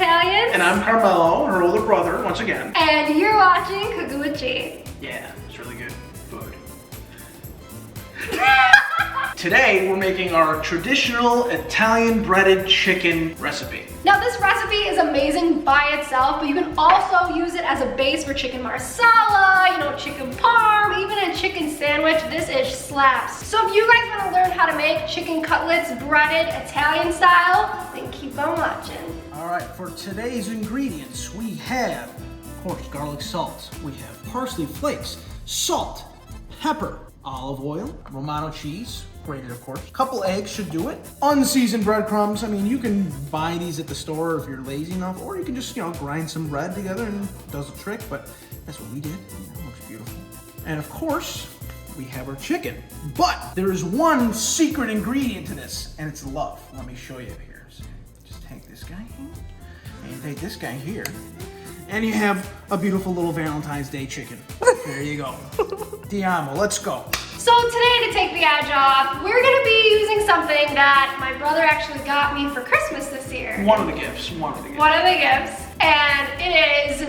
Italians. And I'm Carmelo, her older brother, once again. And you're watching Cooking with G. Yeah, it's really good food. Today, we're making our traditional Italian breaded chicken recipe. Now this recipe is amazing by itself, but you can also use it as a base for chicken marsala, chicken parm, even a chicken sandwich. This ish slaps. So if you guys want to learn how to make chicken cutlets breaded Italian style, then keep on watching. All right, for today's ingredients, we have, of course, garlic salt. We have parsley flakes, salt, pepper, olive oil, Romano cheese, grated of course. A couple eggs should do it. Unseasoned breadcrumbs. I mean, you can buy these at the store if you're lazy enough, or you can just, grind some bread together and it does the trick, but that's what we did. It looks beautiful. And of course, we have our chicken. But there is one secret ingredient to this, and it's love. Let me show you here. So just take this guy here, and you take this guy here, and you have a beautiful little Valentine's Day chicken. There you go. Diamo, let's go. So today, to take the edge off, we're gonna be using something that my brother actually got me for Christmas this year. One of the gifts. And it is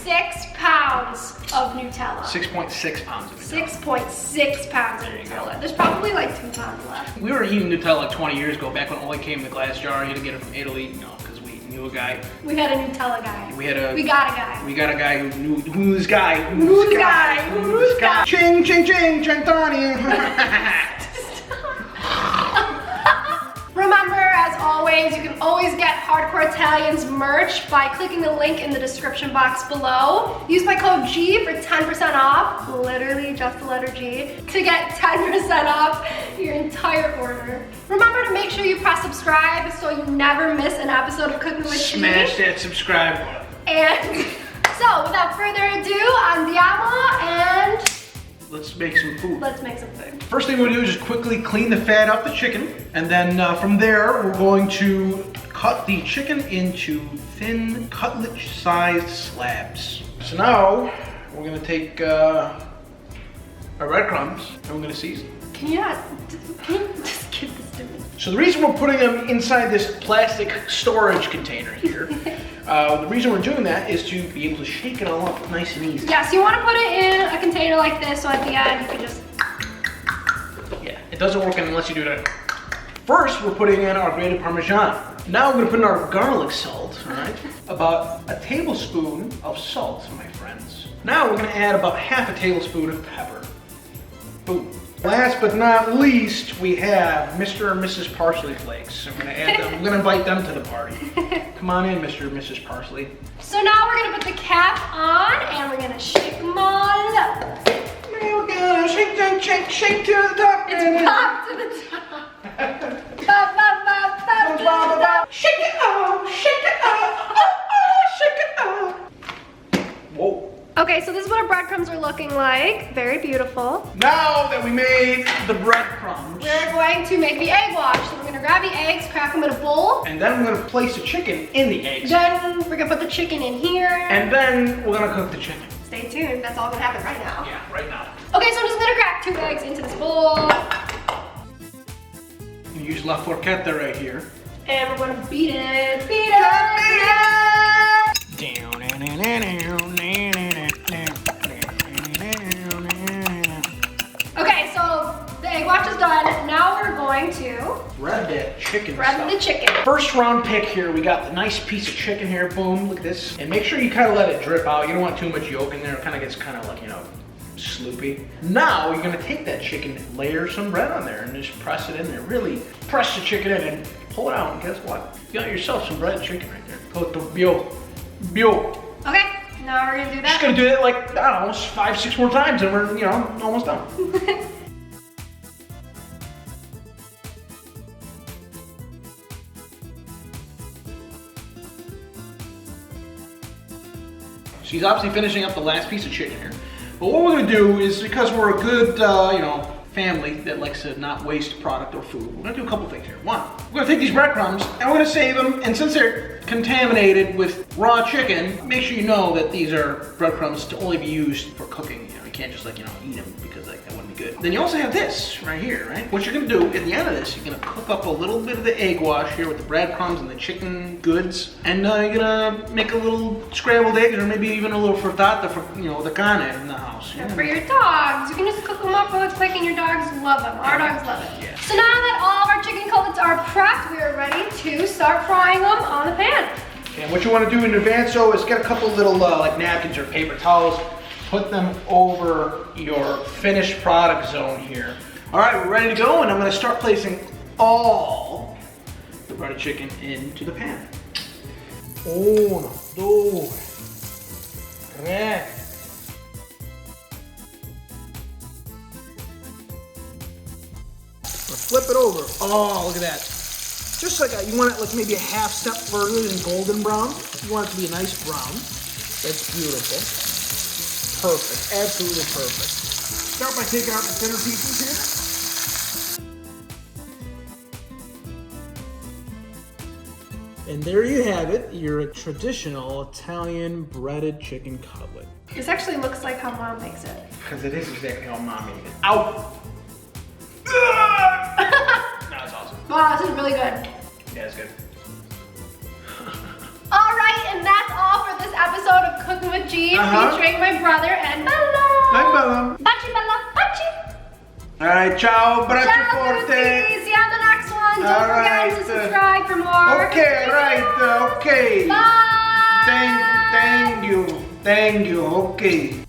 6 pounds of Nutella. 6.6 pounds of Nutella. 6.6 pounds of Nutella. There's probably like 2 pounds left. We were eating Nutella like 20 years ago, back when it only came in the glass jar. You had to get it from Italy, because we knew a guy. We had a Nutella guy. We got a guy. We got a guy who knew who's guy. Who's guy. Ching, ching, ching, centani. Remember, as always, you can always get Hardcore Italians merch by clicking the link in the description box below. Use my code G for 10% off, literally just the letter G, to get 10% off your entire order. Remember to make sure you press subscribe so you never miss an episode of Cooking with G. Smash that subscribe button. And so, without further ado, andiamo and let's make some food. let's make some food. First thing we'll do is just quickly clean the fat off the chicken. And then from there, we're going to cut the chicken into thin cutlet-sized slabs. So now, we're gonna take our breadcrumbs and we're gonna season. Can you just give this to me? So the reason we're putting them inside this plastic storage container here, the reason we're doing that is to be able to shake it all up nice and easy. Yeah, so you want to put it in a container like this, so at the end you can just... Yeah, it doesn't work unless you do that. First, we're putting in our grated Parmesan. Now we're gonna put in our garlic salt, all right? About a tablespoon of salt, my friends. Now we're gonna add about half a tablespoon of pepper. Boom. Last but not least, we have Mr. and Mrs. Parsley Flakes. I'm gonna add them. I'm gonna invite them to the party. Come on in, Mr. and Mrs. Parsley. So now we're gonna put the cap on and we're gonna shake them all up. We're gonna shake to the top. It's pop to the top. Pop, pop, pop, pop, pop, pop. Shake it up, shake it up, shake it up. Whoa. Okay, so this is what our breadcrumbs are looking like. Very beautiful. Now that we made the breadcrumbs, We're going to make the egg wash. So we're gonna grab the eggs, crack them in a bowl. and then we're gonna place the chicken in the eggs. Then we're gonna put the chicken in here. And then we're gonna cook the chicken. Stay tuned, that's all gonna happen right now. Yeah, right now. Okay, so I'm just gonna crack 2 eggs into this bowl. You use La Forchetta right here. And we're gonna beat it, beat it. Okay, so the egg wash is done. Now we're going to Bread that chicken bread stuff. the chicken. First round pick here, we got the nice piece of chicken here, boom, look at this. And make sure you kind of let it drip out. You don't want too much yolk in there. It kind of gets kind of like, sloopy. Now you're gonna take that chicken, layer some bread on there and just press it in there. Really press the chicken in and pull it out, and guess what? You got yourself some breaded chicken right there. Tutto bio. Okay, now we're gonna do Just that. gonna do it like, I don't know, 5, 6 more times and we're, almost done. She's obviously finishing up the last piece of chicken here. But what we're gonna do is, because we're a good, family that likes to not waste product or food, we're gonna do a couple things here. One, we're gonna take these breadcrumbs and we're gonna save them, and since they're contaminated with raw chicken, make sure you know that these are breadcrumbs to only be used for cooking. You can't just like, you know, eat them because like that wouldn't be good. Then you also have this right here, right? What you're gonna do at the end of this, you're gonna cook up a little bit of the egg wash here with the breadcrumbs and the chicken goods, and you're gonna make a little scrambled egg or maybe even a little frittata for, you know, the carne in the house. And for your dogs, you can just cook them up really quick and your dogs love them. Our dogs love it. Yeah. So now that all of our chicken cutlets are prepped, we are ready to start frying them on the pan. And what you want to do in advance, though, is get a couple little like napkins or paper towels, put them over your finished product zone here. All right, we're ready to go, and I'm going to start placing all the breaded chicken into the pan. 1, 2, 3. Flip it over. Oh, look at that. Just like you want it like maybe a half step further than golden brown. You want it to be a nice brown. That's beautiful. Perfect, absolutely perfect. Start by taking out the thinner pieces here. And there you have it, your traditional Italian breaded chicken cutlet. This actually looks like how Mom makes it. Because it is exactly how Mom made it. Ow! That's awesome. Wow, this is really good. Yeah, it's good. All right, and that's all for this episode of Cooking with G, featuring my brother and Bella. Hi, Bella. Baci, Bella, baci. All right, ciao, braccio Ciao, forte. Tutti. See you on the next one. Don't All forget to right. subscribe for more. Okay, right, okay. Bye. Thank you, okay.